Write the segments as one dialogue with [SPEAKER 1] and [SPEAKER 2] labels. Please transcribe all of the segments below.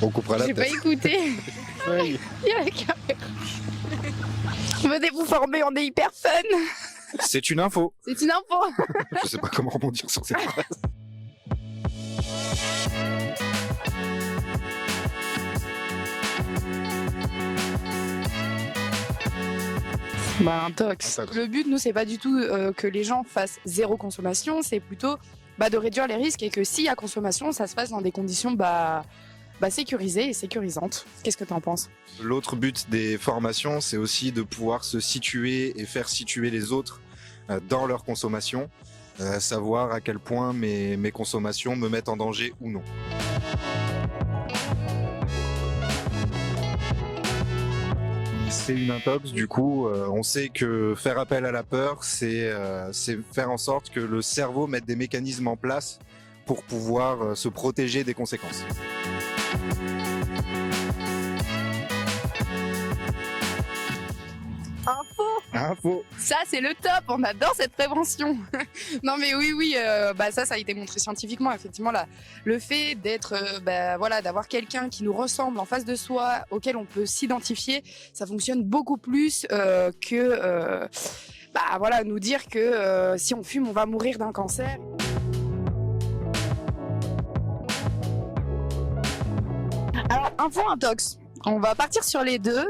[SPEAKER 1] On coupera la
[SPEAKER 2] J'ai
[SPEAKER 1] tête.
[SPEAKER 2] pas écouté.
[SPEAKER 1] Oui.
[SPEAKER 2] Il y a la caméra. Venez vous former, on est hyper fun.
[SPEAKER 1] C'est une info.
[SPEAKER 2] C'est une info.
[SPEAKER 1] Je sais pas comment rebondir sur cette phrase.
[SPEAKER 2] Un tox.
[SPEAKER 1] Un tox.
[SPEAKER 2] Le but, nous, c'est pas du tout que les gens fassent zéro consommation, c'est plutôt de réduire les risques et que s'il y a consommation, ça se fasse dans des conditions sécurisées et sécurisantes. Qu'est-ce que tu en penses?
[SPEAKER 1] L'autre but des formations, c'est aussi de pouvoir se situer et faire situer les autres dans leur consommation, savoir à quel point mes consommations me mettent en danger ou non. C'est une intox, du coup, on sait que faire appel à la peur, c'est faire en sorte que le cerveau mette des mécanismes en place pour pouvoir se protéger des conséquences. Info.
[SPEAKER 2] Ça, c'est le top. On adore cette prévention. Non, mais oui, ça a été montré scientifiquement. Effectivement, là, le fait d'être, d'avoir quelqu'un qui nous ressemble en face de soi, auquel on peut s'identifier, ça fonctionne beaucoup plus que, nous dire que si on fume, on va mourir d'un cancer. Alors, info intox. On va partir sur les deux.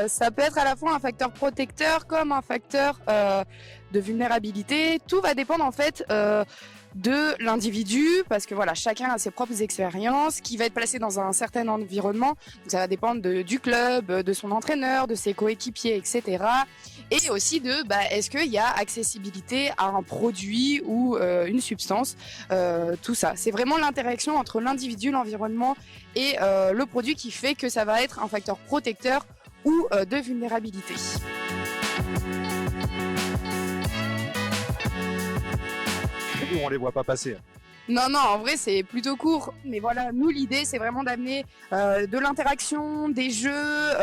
[SPEAKER 2] Ça peut être à la fois un facteur protecteur comme un facteur de vulnérabilité. Tout va dépendre en fait de l'individu, parce que voilà, chacun a ses propres expériences, qui va être placé dans un certain environnement. Donc ça va dépendre du club, de son entraîneur, de ses coéquipiers, etc. Et aussi de est-ce qu'il y a accessibilité à un produit ou une substance. Tout ça, c'est vraiment l'interaction entre l'individu, l'environnement et le produit qui fait que ça va être un facteur protecteur ou de vulnérabilité.
[SPEAKER 1] On les voit pas passer.
[SPEAKER 2] Non, en vrai, c'est plutôt court. Mais voilà, nous, l'idée, c'est vraiment d'amener de l'interaction, des jeux,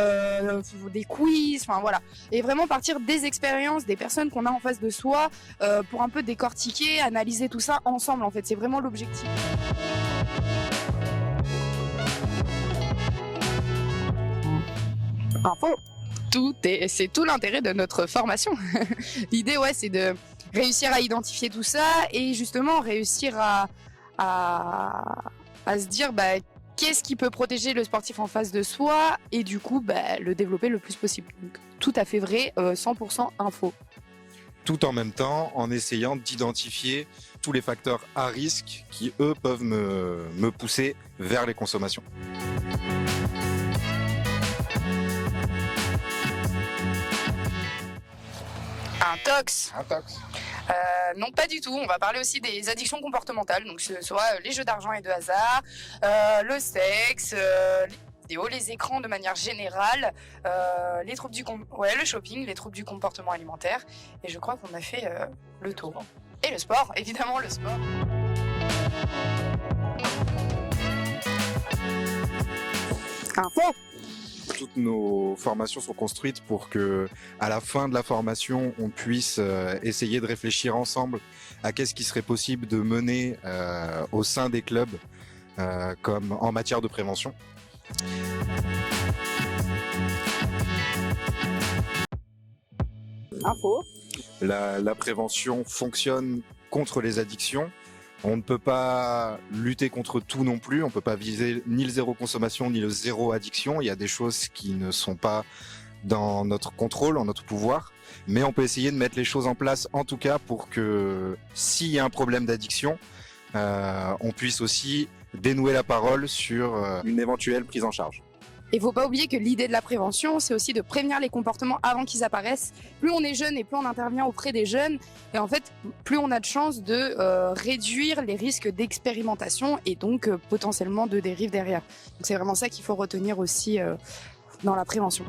[SPEAKER 2] des quiz, enfin voilà. Et vraiment partir des expériences, des personnes qu'on a en face de soi pour un peu décortiquer, analyser tout ça ensemble, en fait. C'est vraiment l'objectif. Info. C'est tout l'intérêt de notre formation. L'idée, c'est de réussir à identifier tout ça et justement réussir à se dire qu'est-ce qui peut protéger le sportif en face de soi et du coup le développer le plus possible. Donc, tout à fait vrai, 100% info.
[SPEAKER 1] Tout en même temps, en essayant d'identifier tous les facteurs à risque qui, eux, peuvent me pousser vers les consommations.
[SPEAKER 2] Intox.
[SPEAKER 1] Intox.
[SPEAKER 2] Non, pas du tout. On va parler aussi des addictions comportementales, donc ce soit les jeux d'argent et de hasard, le sexe, les vidéos, les écrans de manière générale, les troubles le shopping, les troubles du comportement alimentaire. Et je crois qu'on a fait le tour. Et le sport, évidemment, le sport. Info.
[SPEAKER 1] Toutes nos formations sont construites pour que, à la fin de la formation, on puisse essayer de réfléchir ensemble à qu'est-ce qui serait possible de mener au sein des clubs, comme en matière de prévention.
[SPEAKER 2] Info.
[SPEAKER 1] La prévention fonctionne contre les addictions. On ne peut pas lutter contre tout non plus, on ne peut pas viser ni le zéro consommation ni le zéro addiction. Il y a des choses qui ne sont pas dans notre contrôle, en notre pouvoir, mais on peut essayer de mettre les choses en place en tout cas pour que s'il y a un problème d'addiction, on puisse aussi dénouer la parole sur une éventuelle prise en charge.
[SPEAKER 2] Et il ne faut pas oublier que l'idée de la prévention, c'est aussi de prévenir les comportements avant qu'ils apparaissent. Plus on est jeune et plus on intervient auprès des jeunes, et en fait, plus on a de chances de réduire les risques d'expérimentation et donc potentiellement de dérive derrière. Donc c'est vraiment ça qu'il faut retenir aussi dans la prévention.